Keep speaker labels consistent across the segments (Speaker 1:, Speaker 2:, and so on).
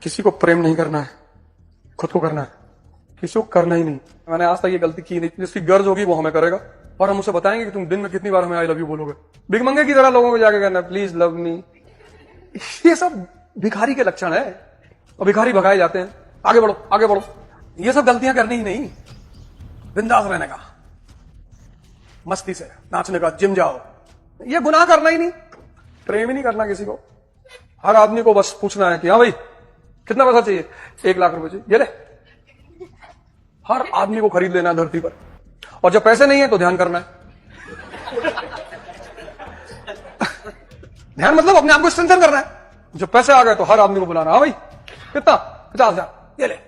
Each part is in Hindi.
Speaker 1: किसी को प्रेम नहीं करना है, खुद को करना है, किसी को करना ही नहीं। मैंने आज तक ये गलती की नहीं। जिसकी गर्ज होगी वो हमें करेगा और हम उसे बताएंगे कि तुम दिन में कितनी बार हमें आई लव यू बोलोगे। भिखमंगे की तरह लोगों को जाके कहना प्लीज लव मी, ये सब भिखारी के लक्षण है और भिखारी भगाए जाते हैं। आगे बढ़ो आगे बढ़ो, ये सब गलतियां करनी ही नहीं। बिंदास रहने का, मस्ती से नाचने का, जिम जाओ, ये गुनाह करना ही नहीं। प्रेम ही नहीं करना किसी को। हर आदमी को बस पूछना है कि हाँ भाई कितना पैसा चाहिए, 1 लाख रुपए चाहिए, ये ले। हर आदमी को खरीद लेना है धरती पर। और जब पैसे नहीं है तो ध्यान करना है। ध्यान मतलब अपने आप को स्ट्रेंथन करना है। जब पैसे आ गए तो हर आदमी को बुलाना, हाँ भाई कितना, 50,000, ये ले।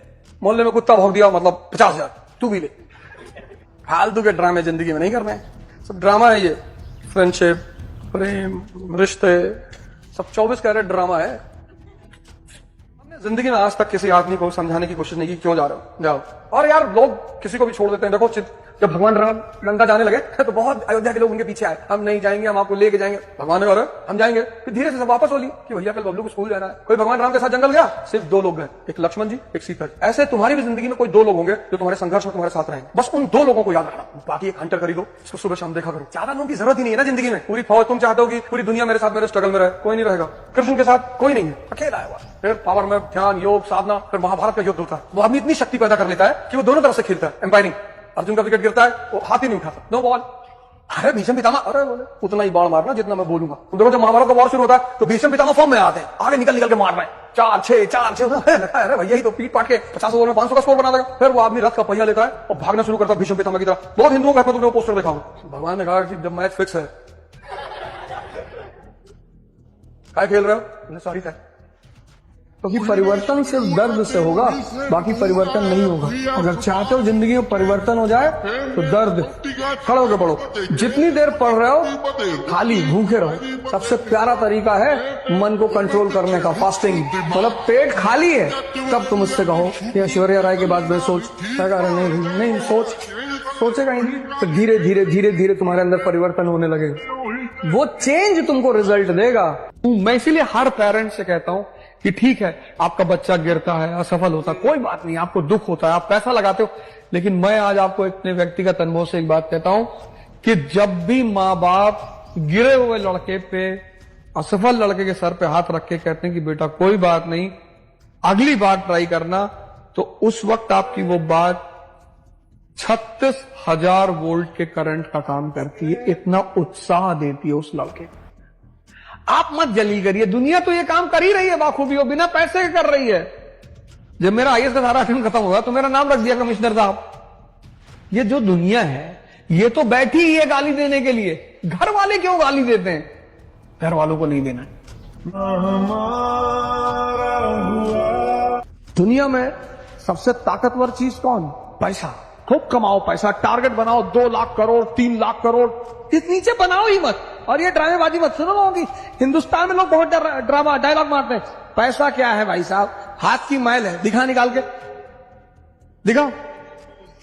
Speaker 1: मोहल्ले में कुत्ता भौंक दिया मतलब 50,000, तू भी ले। फालतू के ड्रामे जिंदगी में नहीं करने हैं। सब ड्रामा है ये। फ्रेंडशिप, प्रेम, रिश्ते, सब 24 कैरेट ड्रामा है। हमने जिंदगी में आज तक किसी आदमी को समझाने की कोशिश नहीं की क्यों जा रहे हो, जाओ। और यार लोग किसी को भी छोड़ देते हैं। देखो जब भगवान राम लंका जाने लगे तो बहुत अयोध्या के लोग उनके पीछे आए, हम नहीं जाएंगे, हम आपको लेके जाएंगे। भगवान ने कहा हम जाएंगे। फिर धीरे से सब वापस बोली कि भैया कल बबलू को स्कूल जाना है। कोई भगवान राम के साथ जंगल गया, सिर्फ 2 लोग गए, एक लक्ष्मण जी, एक सीता जी। ऐसे तुम्हारी भी जिंदगी में कोई 2 लोग होंगे जो तुम्हारे संघर्ष में तुम्हारे साथ रहेंगे। बस उन 2 लोगों को याद रखना। बाकी एक हंटर खरीदो, इसको सुबह शाम देखा करो। ज्यादा लोगों की जरूरत ही नहीं है ना जिंदगी में। पूरी फौज तुम चाहते हो कि पूरी दुनिया मेरे साथ मेरे स्ट्रगल में रहे, कोई नहीं रहेगा। कृष्ण के साथ कोई नहीं है, अकेला है। फिर पावर में ध्यान, योग, साधना, फिर महाभारत का युद्ध होता है। वो आदमी इतनी शक्ति पैदा कर लेता है कि वो दोनों तरफ से खेलता है, एम्पायरिंग। अर्जुन का विकेट गिरता है, वो हाथ ही नहीं उठाता, नो बॉल। अरे भीष्म पितामह, अरे बोले उतना ही बाण मारना जितना मैं बोलूंगा। तुम देखो जब महाभारत का वॉर शुरू होता है तो भीष्म पितामह फॉर्म में आते हैं, आगे निकल के मार रहे हैं, 4-6 अरे भैया ही तो पीट पाट के 50 ओवर में 500 का स्कोर बना देगा। फिर वो आदमी रथ का पहिया लेता है और भागना शुरू करता है भीष्म पितामह की तरह। बहुत हिंदुओं का तुमने पोस्टर देखा हो। भगवान ने कहा कि जब मैच फिक्स है, क्या खेल रहे हो, सॉरी सर। क्योंकि परिवर्तन सिर्फ दर्द से होगा, बाकी परिवर्तन नहीं होगा। अगर चाहते हो जिंदगी में परिवर्तन हो जाए तो दर्द, खड़े होकर पढ़ो। जितनी देर पढ़ रहे हो खाली भूखे रहो। सबसे प्यारा तरीका है मन को कंट्रोल करने का, फास्टिंग। मतलब पेट खाली है तब तुम उससे कहो कि ऐश्वर्या राय के बाद में सोच, नहीं सोचेगा ही नहीं। तो धीरे धीरे धीरे धीरे तुम्हारे अंदर परिवर्तन होने लगेगा। वो चेंज तुमको रिजल्ट देगा। मैं इसीलिए हर पेरेंट से कहता हूं कि ठीक है आपका बच्चा गिरता है, असफल होता है, कोई बात नहीं, आपको दुख होता है, आप पैसा लगाते हो। लेकिन मैं आज आपको अपने व्यक्तिगत अनुभव से एक बात कहता हूं कि जब भी माँ बाप गिरे हुए लड़के पे, असफल लड़के के सर पे हाथ रख के कहते हैं कि बेटा कोई बात नहीं, अगली बार ट्राई करना, तो उस वक्त आपकी वो बात 36,000 वोल्ट के करंट का काम करती है। इतना उत्साह देती है उस लड़के को। आप मत जली करिए, दुनिया तो ये काम कर ही रही है बाखूबी, हो बिना पैसे के कर रही है। जब मेरा आईएएस का सारा फिल्म खत्म होगा तो मेरा नाम रख दिया कमिश्नर साहब। ये जो दुनिया है ये तो बैठी ही है गाली देने के लिए। घर वाले क्यों गाली देते हैं? घर वालों को नहीं देना। दुनिया में सबसे ताकतवर चीज कौन? पैसा। खूब कमाओ पैसा, टारगेट बनाओ 2 लाख करोड़, 3 लाख करोड़, इस नीचे बनाओ ही मत। और ये ड्रामेबाजी मत सुनो लोगों की। हिंदुस्तान में लोग बहुत ड्रामा डायलॉग मारते हैं। पैसा क्या है भाई साहब? हाथ की मैल है, दिखा निकाल के दिखाओ।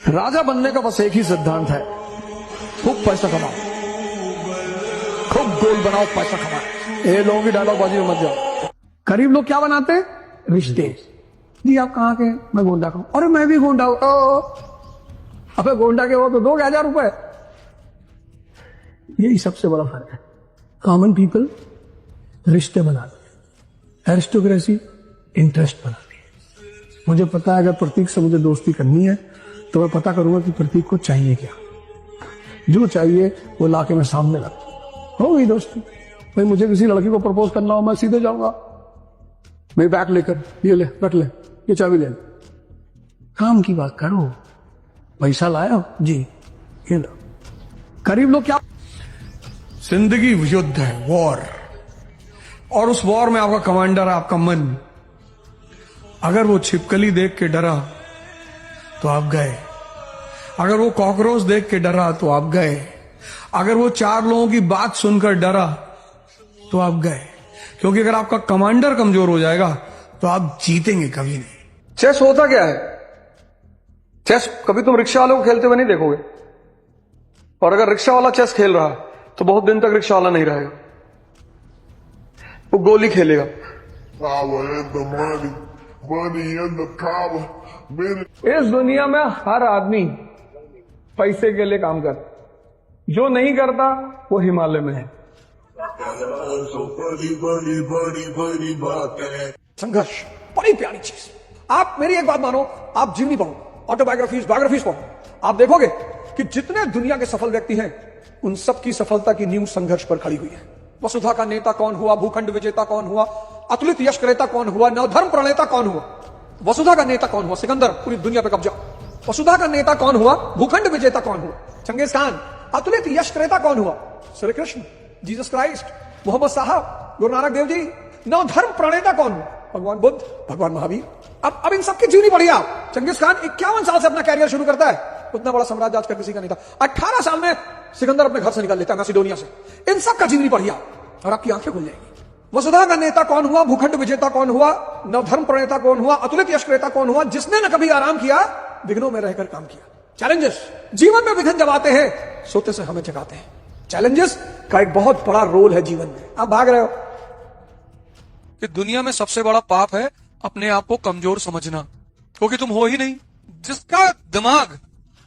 Speaker 1: राजा बनने का बस एक ही सिद्धांत है, खूब पैसा कमाओ, खूब गोल बनाओ, पैसा कमाओ। ये लोगों की डायलॉग बाजी में मत जाओ। गरीब लोग क्या बनाते हैं? रिश्ते। जी आप कहाँ के? मैं गोंडा का हूं। अरे मैं भी गोंडा हूं। अबे गोंडा के हो तो 2,000 रुपए। यही सबसे बड़ा फर्क है। कॉमन पीपल रिश्ते बनाते हैं, एरिस्टोक्रेसी इंटरेस्ट बनाती है। मुझे पता है अगर प्रतीक से मुझे दोस्ती करनी है तो मैं पता करूंगा कि प्रतीक को चाहिए क्या, जो चाहिए वो लाके मैं सामने रखूं, हो गई दोस्ती। भाई मुझे किसी लड़की को प्रपोज करना हो, मैं सीधे जाऊंगा, मेरी बैग लेकर, ये ले रख ले, ये चाबी ले, काम की बात करो। पैसा लाया जी, ये लो। गरीब लोग क्या, जिंदगी युद्ध है, वॉर, और उस वॉर में आपका कमांडर है आपका मन। अगर वो छिपकली देख के डरा तो आप गए, अगर वो कॉकरोच देख के डरा तो आप गए, अगर वो 4 लोगों की बात सुनकर डरा तो आप गए। क्योंकि अगर आपका कमांडर कमजोर हो जाएगा तो आप जीतेंगे कभी नहीं। चेस होता क्या है? चेस कभी तुम रिक्शा वाले को खेलते हुए नहीं देखोगे, और अगर रिक्शा वाला चेस खेल रहा है तो बहुत दिन तक रिक्शा वाला नहीं रहेगा, वो गोली खेलेगा।
Speaker 2: money and the power. Man,
Speaker 1: इस दुनिया में हर आदमी पैसे के लिए काम करता, जो नहीं करता वो हिमालय में है।
Speaker 2: so buddy about that.
Speaker 1: संघर्ष बड़ी प्यारी चीज। आप मेरी एक बात मानो, आप जीवनी पढ़ो, ऑटोबायोग्राफीज, बायोग्राफीज पढ़ो, आप देखोगे कि जितने दुनिया के सफल व्यक्ति हैं उन सब की सफलता की नींव संघर्ष पर खड़ी हुई है। वसुधा का नेता कौन हुआ, भूखंड विजेता कौन हुआ, अतुलित यश क्रेता कौन हुआ, नवधर्म प्रणेता कौन हुआ। वसुधा का नेता कौन हुआ, सिकंदर, पूरी दुनिया पे कब्जा। वसुधा का नेता कौन हुआ, भूखंड विजेता कौन हुआ, चंगेज खान। अतुलित यश क्रेता कौन हुआ, श्री कृष्ण, जीसस क्राइस्ट, मोहम्मद साहब, गुरु नानक देव जी। नवधर्म प्रणेता कौन हुआ, भगवान बुद्ध, भगवान महावीर। अब इन सबकी जीवनी पढ़िए आप। चंगेज खान 51 साल से अपना कैरियर शुरू करता है, उतना बड़ा साम्राज्य आज का किसी का नहीं था। 18 साल में सिकंदर अपने घर से निकल लेता है, मैसिडोनिया से। इन सब का जीवनी पढ़िए आप और आपकी आंखें खुल जाएंगी। वसुधा का नेता कौन हुआ, भूखंड विजेता कौन हुआ, नवधर्म प्रणेता कौन हुआ, अतुलित यश क्रेता कौन हुआ, जिसने न कभी आराम किया, विघ्नों में रहकर काम किया। चैलेंजेस, जीवन में विघ्न जब आते हैं सोते से हमें जगाते हैं। चैलेंजेस का एक बहुत बड़ा रोल है जीवन में। आप भाग रहे हो
Speaker 3: कि दुनिया में सबसे बड़ा पाप है अपने आप को कमजोर समझना, क्योंकि तुम हो ही नहीं। जिसका दिमाग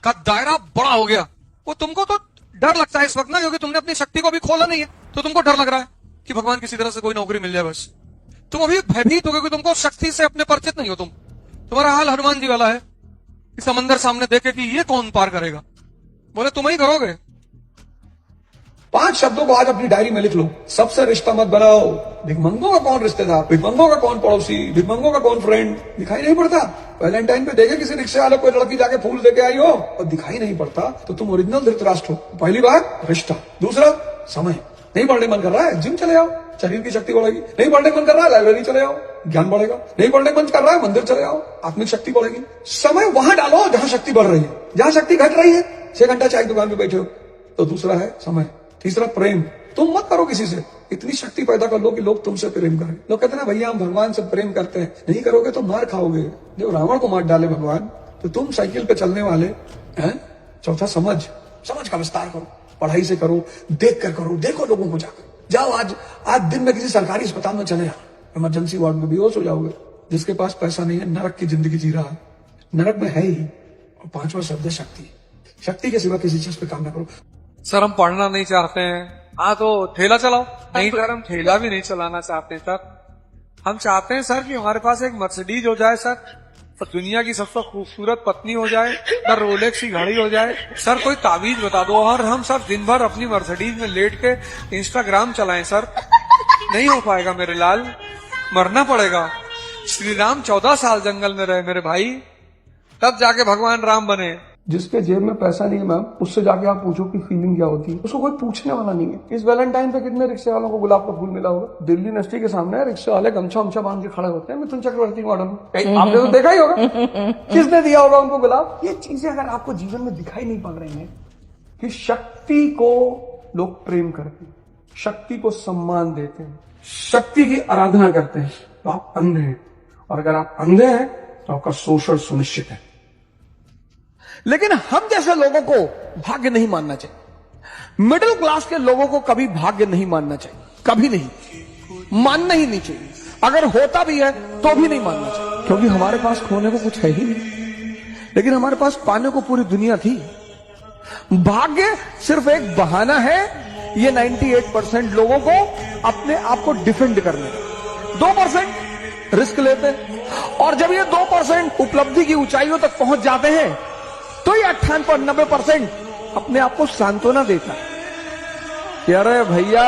Speaker 3: का दायरा बड़ा हो गया, वो तुमको तो डर लगता है इस वक्त ना, क्योंकि तुमने अपनी शक्ति को अभी खोला नहीं है, तो तुमको डर लग रहा है कि भगवान किसी तरह से कोई नौकरी मिल जाए बस। तुम अभी भयभीत हो, क्योंकि तुमको शक्ति से अपने परिचित नहीं हो। तुम्हारा हाल हनुमान जी वाला है कि समंदर सामने देखे कि ये कौन पार करेगा, बोले तुम ही करोगे।
Speaker 1: 5 शब्दों को आज अपनी डायरी में लिख लो। सबसे रिश्ता मत बनाओ। भिखमंगों का कौन रिश्तेदार, भिखमंगों का कौन पड़ोसी, भिखमंगों का कौन फ्रेंड, दिखाई नहीं पड़ता। वैलेंटाइन पे देखे किसी रिक्शे वाले कोई लड़की जाके फूल देके आई हो और दिखाई नहीं पड़ता, तो तुम ओरिजिनल धृतराष्ट्र हो। पहली बात रिश्ता, दूसरा समय। नहीं पढ़ने मन कर रहा है, जिम चले आओ, शरीर की शक्ति बढ़ेगी। नहीं पढ़ने मन कर रहा है, लाइब्रेरी चले आओ, ज्ञान बढ़ेगा। नहीं पढ़ने मन कर रहा है, मंदिर चले आओ, आत्मिक शक्ति बढ़ेगी। समय वहां डालो जहां शक्ति बढ़ रही है। जहां शक्ति घट रही है, 6 घंटा चाय की दुकान पे बैठे हो, तो दूसरा है समय। तीसरा प्रेम, तुम मत करो किसी से, इतनी शक्ति पैदा कर लो कि लोग तुमसे प्रेम करें। लोग कहते हैं ना भैया हम भगवान से प्रेम करते हैं, नहीं करोगे तो मार खाओगे। जब रावण को मार डाले भगवान, तो तुम साइकिल पे चलने वाले हैं। चौथा समझ का विस्तार करो, पढ़ाई से करो, देख कर करो, देखो लोगों को जाकर। जाओ आज दिन में किसी सरकारी अस्पताल में चले जाओ, इमरजेंसी वार्ड में बेहोश हो जाओगे। जिसके पास पैसा नहीं है नरक की जिंदगी जी रहा है, नरक में है ही। और 5वां शब्द है शक्ति। शक्ति के सिवा किसी चीज पे काम ना करो।
Speaker 3: सर हम पढ़ना नहीं चाहते हैं, हाँ तो ठेला चलाओ। नहीं सर हम ठेला भी नहीं चलाना चाहते सर, हम चाहते हैं सर कि हमारे पास एक मर्सिडीज हो जाए सर, दुनिया की सबसे खूबसूरत पत्नी हो जाए सर, रोलेक्स की घड़ी हो जाए सर, कोई तावीज बता दो और हम सर दिन भर अपनी मर्सिडीज में लेट के इंस्टाग्राम चलाएं सर। नहीं हो पाएगा मेरे लाल, मरना पड़ेगा। श्री राम 14 साल जंगल में रहे मेरे भाई, तब जाके भगवान राम बने।
Speaker 1: जिसके जेब में पैसा नहीं है मैम, उससे जाके आप पूछो कि फीलिंग क्या होती है, उसको कोई पूछने वाला नहीं है। इस वैलेंटाइन पे कितने रिक्शे वालों को गुलाब का फूल मिला होगा। दिल्ली यूनिवर्सिटी के सामने रिक्शे वाले गमछा उमछा बांध के खड़े होते हैं मिथुन चक्रवर्ती मॉडल में, आपने तो देखा ही होगा। किसने दिया होगा उनको गुलाब। ये चीजें अगर आपको जीवन में दिखाई नहीं पड़ रही हैं कि शक्ति को लोग प्रेम करते हैं, शक्ति को सम्मान देते हैं, शक्ति की आराधना करते हैं, तो आप अंधे हैं। और अगर आप अंधे हैं तो आपका शोषण सुनिश्चित है। लेकिन हम जैसे लोगों को भाग्य नहीं मानना चाहिए। मिडिल क्लास के लोगों को कभी भाग्य नहीं मानना चाहिए, कभी नहीं, मानना ही नहीं चाहिए। अगर होता भी है तो भी नहीं मानना चाहिए, क्योंकि हमारे पास खोने को कुछ है ही नहीं, लेकिन हमारे पास पाने को पूरी दुनिया थी। भाग्य सिर्फ एक बहाना है ये 98% लोगों को अपने आप को डिफेंड करने का। 2% रिस्क लेते हैं, और जब ये 2% उपलब्धि की ऊंचाइयों तक पहुंच जाते हैं तो ये 98-90% अपने आप को सांत्वना देता है कि अरे भैया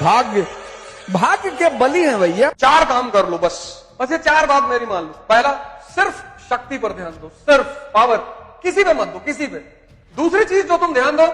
Speaker 1: भाग्य के बली हैं भैया। 4 काम कर लो बस ये 4 बात मेरी मान लो। पहला, सिर्फ शक्ति पर ध्यान दो, सिर्फ पावर, किसी पे मत दो, किसी पे। दूसरी चीज जो तुम ध्यान दो,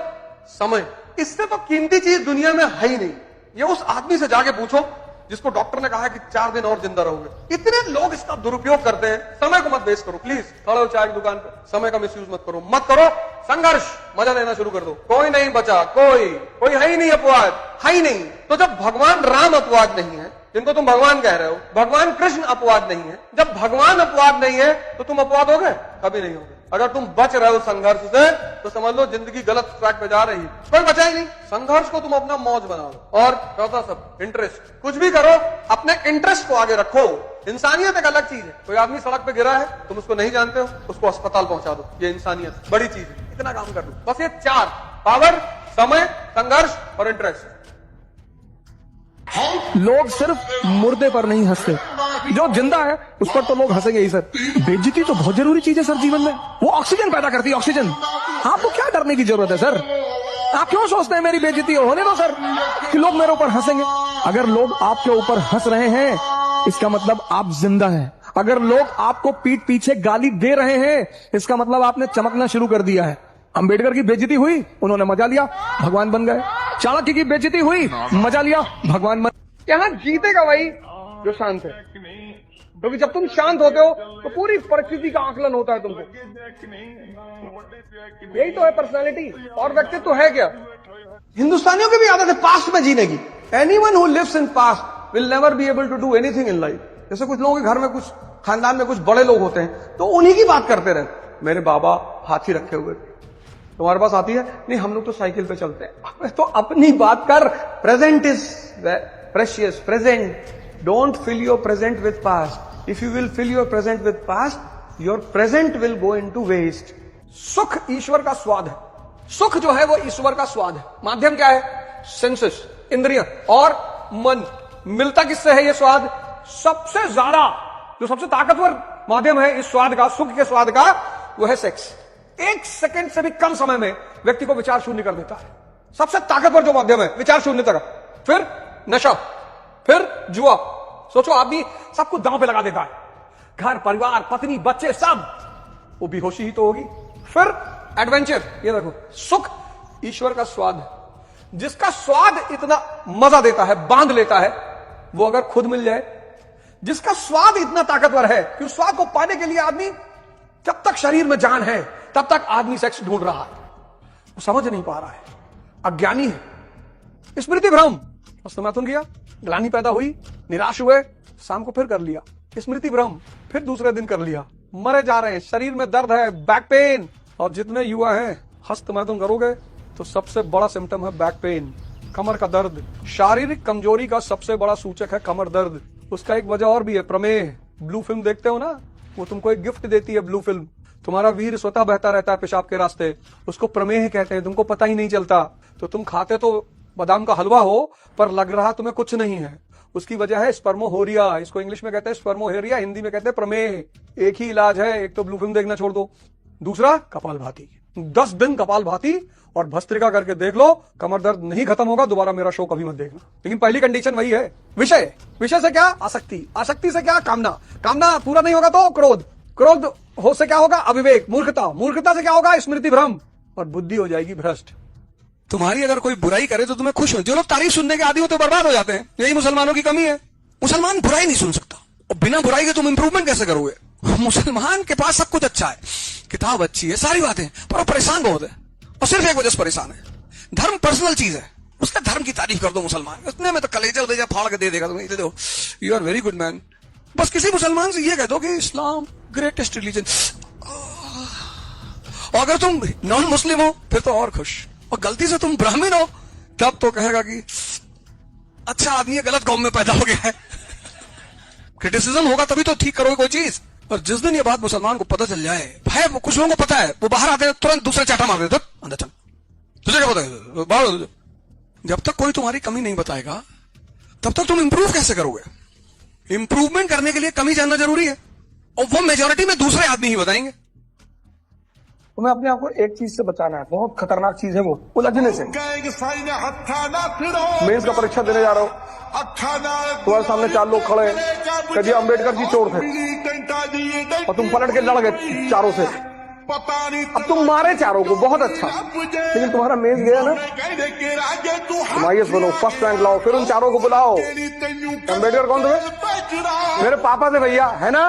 Speaker 1: समय। इससे तो कीमती चीज दुनिया में है ही नहीं। ये उस आदमी से जाके पूछो जिसको डॉक्टर ने कहा है कि 4 दिन और जिंदा रहोगे। इतने लोग इसका दुरुपयोग करते हैं। समय को मत वेस्ट करो प्लीज। खड़े हो चाय की दुकान पे, समय का मिसयूज मत करो। संघर्ष, मजा लेना शुरू कर दो। कोई नहीं बचा, कोई है ही नहीं अपवाद, है ही नहीं। तो जब भगवान राम अपवाद नहीं है, जिनको तुम भगवान कह रहे हो, भगवान कृष्ण अपवाद नहीं है, जब भगवान अपवाद नहीं है तो तुम अपवाद हो गए? कभी नहीं होगे। अगर तुम बच रहे हो संघर्ष से तो समझ लो जिंदगी गलत ट्रैक पे जा रही है। कोई बचा ही नहीं। संघर्ष को तुम अपना मौज बना लो। और चौथा सब इंटरेस्ट। कुछ भी करो अपने इंटरेस्ट को आगे रखो। इंसानियत एक अलग चीज है। कोई आदमी सड़क पे गिरा है, तुम उसको नहीं जानते हो, उसको अस्पताल पहुंचा दो, ये इंसानियत बड़ी चीज है। इतना काम कर दो बस। ये चार, पावर, समय, संघर्ष और इंटरेस्ट।
Speaker 4: लोग सिर्फ मुर्दे पर नहीं हंसते, जो जिंदा है उस पर तो लोग हंसेंगे ही सर। बेइज्जती तो बहुत जरूरी चीज है सर जीवन में, वो ऑक्सीजन पैदा करती है, ऑक्सीजन। आपको क्या डरने की जरूरत है सर? आप क्यों सोचते हैं मेरी बेइज्जती होने दो सर, कि लोग मेरे ऊपर हंसेंगे? अगर लोग आपके ऊपर हंस रहे हैं इसका मतलब आप जिंदा हैं। अगर लोग आपको पीठ पीछे गाली दे रहे हैं इसका मतलब आपने चमकना शुरू कर दिया है। अंबेडकर की बेइज्जती हुई, उन्होंने मजा लिया, भगवान बन गए। चाणक्य की बेइज्जती हुई, मजा लिया, भगवान बन।
Speaker 1: यहाँ जीतेगा वही जो शांत है, क्योंकि जब तुम शांत होते हो तो पूरी परिस्थिति का आकलन होता है तुमको। यही तो है पर्सनालिटी। और व्यक्तित्व है क्या? हिंदुस्तानियों की भी आदत है पास्ट में जीने की। Anyone who lives in past will never be able to do anything in life. जैसे कुछ लोगों के घर में, कुछ खानदान में कुछ बड़े लोग होते हैं तो उन्हीं की बात करते रहे। मेरे बाबा हाथी रखे हुए, तुम्हारे पास आती है? नहीं, हम लोग तो साइकिल पे चलते हैं। तो अपनी बात कर। Present is precious. Present, don't fill your present with past. If you will fill your present with past, your present will go into waste. सुख ईश्वर का स्वाद है। सुख जो है वो ईश्वर का स्वाद है। माध्यम क्या है? सेंसेस, इंद्रिय और मन। मिलता किससे है ये स्वाद? सबसे ज्यादा जो सबसे ताकतवर माध्यम है इस स्वाद का, सुख के स्वाद का, वो है सेक्स। 1 सेकंड से भी कम समय में व्यक्ति को विचार शून्य कर देता है। सबसे ताकतवर जो माध्यम है विचार शून्यता का। फिर नशा, फिर जुआ। सोचो आदमी सब कुछ दांव पे लगा देता है, घर परिवार पत्नी बच्चे सब, वो बेहोशी ही तो होगी। फिर एडवेंचर। ये देखो, सुख ईश्वर का स्वाद है। जिसका स्वाद इतना मजा देता है, बांध लेता है, वो अगर खुद मिल जाए, जिसका स्वाद इतना ताकतवर है कि उस स्वाद को पाने के लिए आदमी, जब तक शरीर में जान है तब तक आदमी सेक्स ढूंढ रहा है, वो समझ नहीं पा रहा है, अज्ञानी है। स्मृति भ्रम। मैथुन किया, ग्लानि पैदा हुई, निराश हुए, शाम को फिर कर लिया। स्मृति भ्रम, फिर दूसरे दिन कर लिया। मरे जा रहे हैं, शरीर में दर्द है, बैक पेन। और जितने युवा हैं, हस्तमैथुन करोगे तो सबसे बड़ा सिम्टम है बैक पेन, कमर का दर्द। शारीरिक कमजोरी का सबसे बड़ा सूचक है कमर दर्द। उसका एक वजह और भी है, प्रमेह। ब्लू फिल्म देखते हो ना, वो तुमको एक गिफ्ट देती है ब्लू फिल्म। तुम्हारा वीर स्वतः बहता रहता है पेशाब के रास्ते, उसको प्रमेह कहते हैं, तुमको पता ही नहीं चलता। तो तुम खाते तो बादाम का हलवा हो, पर लग रहा तुम्हें कुछ नहीं है। उसकी वजह है स्पर्मोहोरिया। इसको इंग्लिश में कहते हैं स्पर्मोहेरिया, हिंदी में कहते हैं प्रमेह। एक ही इलाज है, एक तो ब्लू फिल्म देखना छोड़ दो, दूसरा कपालभाति। 10 दिन कपालभाति और भस्त्रिका करके देख लो, कमर दर्द नहीं खत्म होगा। दोबारा मेरा शो कभी मत देखना। लेकिन पहली कंडीशन वही है, विषय। विषय से क्या? आसक्ति। आसक्ति से क्या? कामना। कामना पूरा नहीं होगा तो क्रोध। क्रोध हो से क्या होगा? अविवेक, मूर्खता। मूर्खता से क्या होगा? स्मृति भ्रम। और बुद्धि हो जाएगी भ्रष्ट। तुम्हारी अगर कोई बुराई करे तो तुम्हें खुश हो। जो लोग तारीफ सुनने के आदी होते बर्बाद हो जाते हैं। यही मुसलमानों की कमी है। मुसलमान बुराई नहीं सुन सकता, और बिना बुराई के तुम इंप्रूवमेंट कैसे करोगे? मुसलमान के पास सब कुछ अच्छा है, किताब अच्छी है, सारी बातें, पर वो परेशान बहुत है, और सिर्फ एक वजह से परेशान है, धर्म पर्सनल चीज है। उसका धर्म की तारीफ कर दो मुसलमान, उतने में तो कलेजा उलेजा फाड़ के दे देगा तुम्हें। Though you are very good man. बस किसी मुसलमान से ये कह दो कि इस्लाम ग्रेटेस्ट रिलीजन, और अगर तुम नॉन मुस्लिम हो फिर तो और खुश, और गलती से तुम ब्राह्मण हो तब तो कहेगा कि अच्छा आदमी गलत कौम में पैदा हो गया है। क्रिटिसिज्म होगा तभी तो ठीक करोगे कोई चीज। और जिस दिन ये बात मुसलमान को पता चल जाए, भाई कुछ लोगों को पता है, वो बाहर आते हैं तुरंत दूसरे चाटा मार देते, अंदर चल, तुझे क्या पता है बाहर। जब तक कोई तुम्हारी कमी नहीं बताएगा तब तक तुम इंप्रूव कैसे करोगे? इंप्रूवमेंट करने के लिए कमी जानना जरूरी है, और वो मेजोरिटी में दूसरे आदमी ही बताएंगे।
Speaker 4: तुम्हें अपने आप को एक चीज से बचाना है, बहुत खतरनाक चीज है वो, उलझने से। मेंस का परीक्षा देने जा रहे हो, तुम्हारे सामने 4 लोग खड़े हैं, कभी अम्बेडकर जी चोर थे और तुम पलट के लड़ गए चारों से। अब तुम मारे चारों को, बहुत अच्छा, लेकिन तुम्हारा मेंस गया ना, तुम IAS बनो, फर्स्ट रैंक लाओ, फिर उन चारों को बुलाओ। अम्बेडकर कौन थे? मेरे पापा थे भैया, है ना?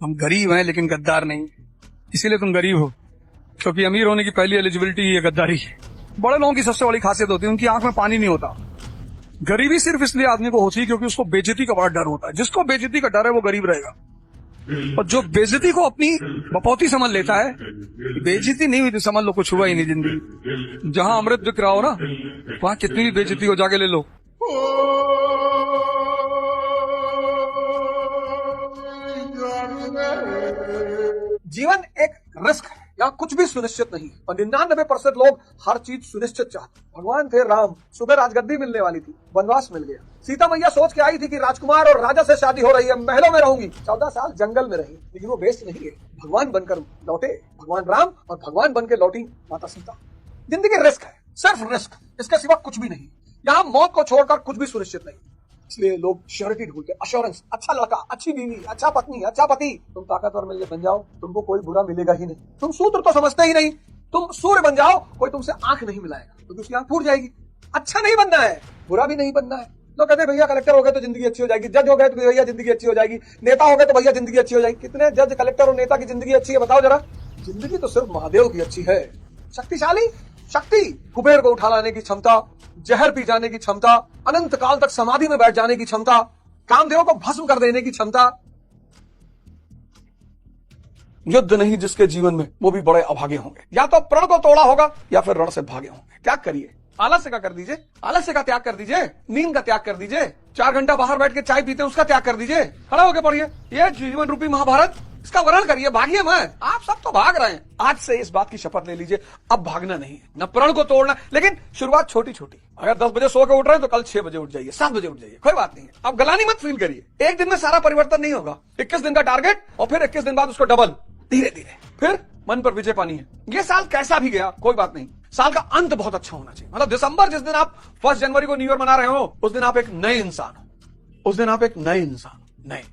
Speaker 1: हम गरीब हैं लेकिन गद्दार नहीं, इसीलिए तुम गरीब हो, क्योंकि अमीर होने की पहली एलिजिबिलिटी है गद्दारी। बड़े लोगों की सबसे बड़ी खासियत होती है उनकी आंख में पानी नहीं होता,
Speaker 4: गरीबी सिर्फ इसलिए आदमी को होती है क्योंकि उसको बेइज्जती का बड़ा डर होता है। जिसको बेइज्जती का डर है वो गरीब रहेगा, और जो बेइज्जती को अपनी बपौती समझ लेता है, बेइज्जती नहीं हुई तो समझ लो कुछ हुआ ही नहीं जिंदगी। जहां अमृत बिक रहा हो ना, वहां कितनी भी बेइज्जती हो जाके ले लो।
Speaker 1: जीवन एक रिस्क है, यहाँ कुछ भी सुनिश्चित नहीं है, और 99% लोग हर चीज सुनिश्चित चाहते हैं। भगवान थे राम, सुबह राजगद्दी मिलने वाली थी, वनवास मिल गया। सीता मैया सोच के आई थी कि राजकुमार और राजा से शादी हो रही है, महलों में रहूंगी, 14 साल जंगल में रही, लेकिन वो बेस्ट नहीं है। भगवान बनकर लौटे भगवान राम, और भगवान बन के लौटी माता सीता। जिंदगी रिस्क है, सिर्फ रिस्क, इसके सिवा कुछ भी नहीं। यहाँ मौत को छोड़कर कुछ भी सुनिश्चित नहीं, इसलिए लोग श्योरिटी ढूंढते, अश्योरेंस, अच्छा लड़का, अच्छी बीवी, अच्छा पत्नी, अच्छा पति। तुम ताकतवर मिल बन जाओ, तुमको कोई बुरा मिलेगा ही नहीं। तुम सूत्र तो समझते ही नहीं, तुम सूर्य बन जाओ, कोई तुमसे आंख नहीं मिलाएगा, क्योंकि उसकी आंख फूट जाएगी। अच्छा नहीं बनना है, बुरा भी नहीं बनना है। लोग कहते हैं भैया कलेक्टर हो गए तो जिंदगी अच्छी हो जाएगी, जज हो गए तो भैया जिंदगी अच्छी हो जाएगी, नेता हो गए तो भैया जिंदगी अच्छी हो जाएगी। कितने जज, कलेक्टर और नेता की जिंदगी अच्छी है बताओ जरा? जिंदगी तो सिर्फ महादेव की अच्छी है। शक्तिशाली शक्ति, कुबेर को उठा लाने की क्षमता, जहर पी जाने की क्षमता, अनंत काल तक समाधि में बैठ जाने की क्षमता, कामदेव को भस्म कर देने की क्षमता। युद्ध नहीं जिसके जीवन में, वो भी बड़े अभागे होंगे। या तो प्रण को तोड़ा होगा या फिर रण से भागे होंगे। क्या करिए? आलस्य का कर दीजिए, आलस्य का त्याग कर दीजिए, नींद का त्याग कर दीजिए, 4 घंटा बाहर बैठ के चाय पीते हैं उसका त्याग कर दीजिए, खड़ा होकर पढ़िए ये जीवन रूपी महाभारत, इसका वर्णन करिए, भागिए मत। आप सब तो भाग रहे हैं, आज से इस बात की शपथ ले लीजिए, अब भागना नहीं है, न प्रण को तोड़ना। लेकिन शुरुआत छोटी छोटी, अगर 10 बजे सो के उठ रहे हैं तो कल 6 बजे उठ जाइए, 7 बजे उठ जाइए, कोई बात नहीं है। अब गलानी मत फील करिए, एक दिन में सारा परिवर्तन नहीं होगा। 21 दिन का टारगेट, और फिर 21 दिन बाद उसको डबल, धीरे धीरे फिर मन पर विजय पानी है। ये साल कैसा भी गया कोई बात नहीं, साल का अंत बहुत अच्छा होना चाहिए। मतलब दिसंबर, जिस दिन आप 1 जनवरी को न्यू ईयर मना रहे हो, उस दिन आप एक नए इंसान हो, उस दिन आप एक नए इंसान हो, नए।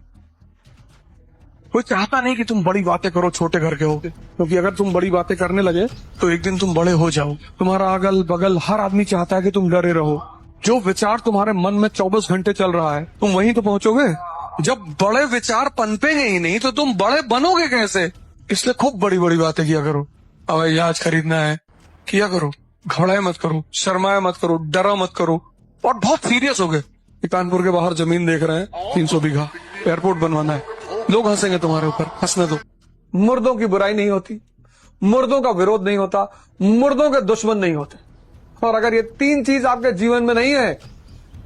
Speaker 4: कोई चाहता नहीं कि तुम बड़ी बातें करो छोटे घर के होके, क्योंकि अगर तुम बड़ी बातें करने लगे तो एक दिन तुम बड़े हो जाओ। तुम्हारा अगल बगल हर आदमी चाहता है कि तुम डरे रहो। जो विचार तुम्हारे मन में 24 घंटे चल रहा है, तुम वहीं तो पहुंचोगे। जब बड़े विचार पनपेंगे ही नहीं तो तुम बड़े बनोगे कैसे? इसलिए खूब बड़ी बड़ी बातें किया करो। हवाई जहाज खरीदना है, किया करो, घबराए मत करो, शर्माए मत करो, डरा मत करो, और बहुत सीरियस हो गए। कानपुर के बाहर जमीन देख रहे हैं 300 बीघा, एयरपोर्ट बनवाना है, लोग हंसेंगे तुम्हारे ऊपर, हंसने दो।
Speaker 1: मुर्दों की बुराई नहीं होती, मुर्दों का विरोध नहीं होता, मुर्दों के दुश्मन नहीं होते। और अगर ये 3 चीज आपके जीवन में नहीं है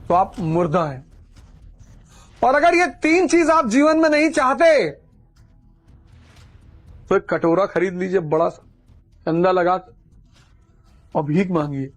Speaker 1: तो आप मुर्दा हैं। और अगर ये 3 चीज आप जीवन में नहीं चाहते तो एक कटोरा खरीद लीजिए बड़ा सा, चंदा लगा और भीख मांगिए।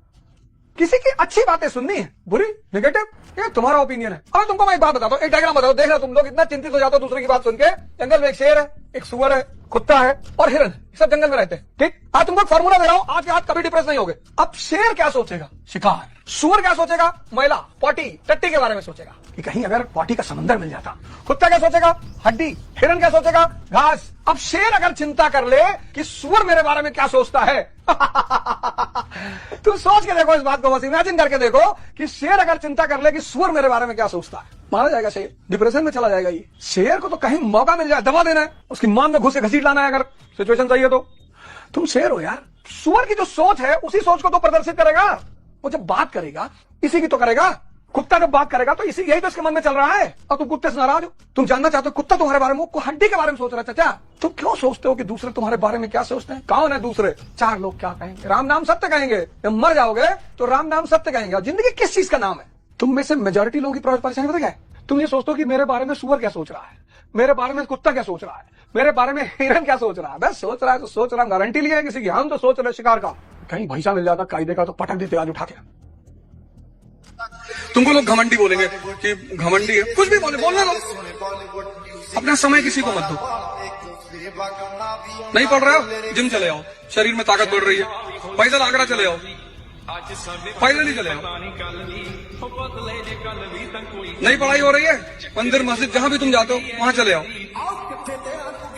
Speaker 1: किसी की अच्छी बातें सुननी है, बुरी, नेगेटिव, ये तुम्हारा ओपिनियन है। अब तुमको मैं एक बात बताता हूँ, एक डायग्राम बताओ, देख रहे हो तुम लोग इतना चिंतित हो जाते हो दूसरे की बात सुन के। जंगल में एक शेर है, एक सुअर है, कुत्ता है और हिरन, सब जंगल में रहते हैं, ठीक। आज तुमको एक फॉर्मूला दे रहा हूं, आज के हाथ कभी डिप्रेस नहीं होगे। अब शेर क्या सोचेगा? शिकार। सुअर क्या सोचेगा? महिला, पॉटी, टट्टी के बारे में सोचेगा कि कहीं अगर पॉटी का समंदर मिल जाता। कुत्ता क्या सोचेगा? हड्डी। हिरन क्या सोचेगा? घास। अब शेर अगर चिंता कर ले कि सुअर मेरे बारे में क्या सोचता है तुम सोच के देखो इस बात को, बस इमेजिन करके देखो कि शेर अगर चिंता कर ले कि सुअर मेरे बारे में क्या सोचता है, मारा जाएगा शेर, डिप्रेशन में चला जाएगा। ये शेर को तो कहीं मौका मिल जाए, दबा देना है, उसकी मान में घुसे घसीट लाना है अगर सिचुएशन चाहिए तो। तुम शेर हो यार। सुअर की जो सोच है उसी सोच को तो प्रदर्शित करेगा। वो जब बात करेगा इसी की तो करेगा। कुत्ता जब बात करेगा तो इसी, यही तो इसके मन में चल रहा है। और तुम कुत्ते से नाराज हो, तुम जानना चाहते हो कुत्ता तुम्हारे बारे में हड्डी के बारे में सोच रहा था क्या? तुम क्यों सोचते हो कि दूसरे तुम्हारे बारे में क्या सोचते हैं? कौन है दूसरे? 4 लोग क्या कहेंगे? राम नाम सत्य कहेंगे। जब मर जाओगे तो राम नाम सत्य कहेंगे। और जिंदगी किस चीज का नाम है? तुम में से मेजोरिटी लोगों की परेशानी पता क्या है? तुम ये सोचते हो कि मेरे बारे में सुअर क्या सोच रहा है, मेरे बारे में कुत्ता क्या सोच रहा है, मेरे बारे में हिरन क्या सोच रहा है। बस सोच रहा है तो सोच रहा है, गारंटी लिया है किसी की। हम तो सोच रहे शिकार का, कहीं भैंसा मिल जाता कायदे का तो पटक देते आज उठा के।
Speaker 4: तुमको लोग घमंडी बोलेंगे कि घमंडी है, कुछ भी बोलने दो, अपना समय किसी को मत दो। नहीं पढ़ रहे हो, जिम चले आओ, शरीर में ताकत बढ़ रही है। पैदल आगरा चले आओ, पैदल ही चले आओ। नहीं पढ़ाई हो रही है, मंदिर मस्जिद जहां भी तुम जाते हो वहां चले आओ।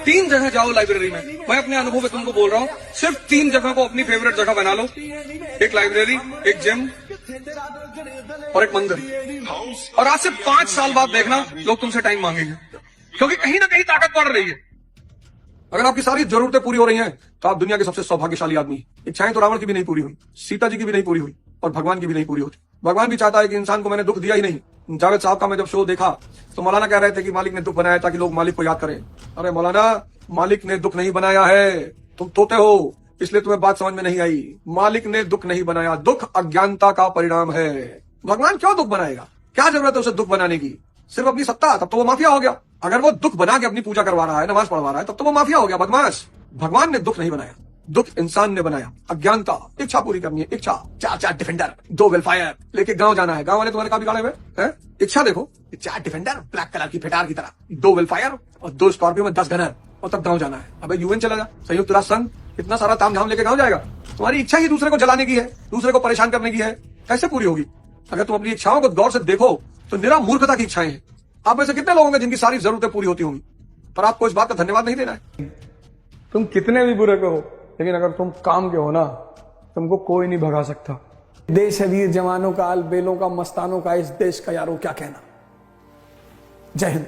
Speaker 4: 3 जगह जाओ लाइब्रेरी में। मैं अपने अनुभव में तुमको बोल रहा हूँ, सिर्फ 3 जगह को अपनी फेवरेट जगह बना लो। एक लाइब्रेरी, एक जिम और एक मंदिर। और आज से 5 साल बाद देखना लोग तुमसे टाइम मांगेंगे, क्योंकि कहीं ना कहीं ताकत बढ़ रही है।
Speaker 1: अगर आपकी सारी जरूरतें पूरी हो रही हैं तो आप दुनिया के सबसे सौभाग्यशाली आदमी हैं। इच्छाएं तो रावण की भी नहीं पूरी हुई, सीता जी की भी नहीं पूरी हुई और भगवान की भी नहीं पूरी होती। भगवान भी चाहता है कि इंसान को मैंने दुख दिया ही नहीं। जावेद साहब का मैं जब शो देखा तो मौलाना कह रहे थे कि मालिक ने दुख बनाया ताकि लोग मालिक को याद करें। अरे मौलाना, मालिक ने दुख नहीं बनाया है, तुम तोते हो इसलिए तुम्हें बात समझ में नहीं आई। मालिक ने दुख नहीं बनाया, दुख अज्ञानता का परिणाम है। भगवान क्यों दुख बनाएगा? क्या जरूरत है उसे दुख बनाने की? सिर्फ अपनी सत्ता, तब तो वो माफिया हो गया। अगर वो दुख बना के अपनी पूजा करवा रहा है, नमाज पढ़वा रहा है, तब तो वो माफिया हो गया, बदमाश। भगवान ने दुख नहीं बनाया, दुख इंसान ने बनाया। अज्ञानता, इच्छा पूरी करनी है, इच्छा। 4 डिफेंडर, 2 वेलफायर लेके गांव जाना है। गांव वाले तुम्हारे कहा बिगाड़े हुए हैं? इच्छा देखो, 4 डिफेंडर ब्लैक कलर की फिटार की तरह, 2 वेलफायर और 2 स्कॉर्पियो में 10 गनर, और तब गांव जाना है। अबे यूएन चला जा, संयुक्त राष्ट्र संघ इतना सारा ताम झाम लेके गांव जाएगा? तुम्हारी इच्छा ही दूसरे को जलाने की है, दूसरे को परेशान करने की है, कैसे पूरी होगी? अगर तुम अपनी इच्छाओं को गौर से देखो तो निरा मूर्खता की इच्छाएं हैं। आप में से कितने लोग होंगे जिनकी सारी जरूरतें पूरी होती होंगी, पर आपको इस बात का धन्यवाद नहीं देना है।
Speaker 4: तुम कितने भी बुरे कहो, लेकिन अगर तुम काम के हो ना, तुमको कोई नहीं भगा सकता। देश है वीर जवानों का, अलबेलों का, मस्तानों का, इस देश का यारों क्या कहना। जय हिंद।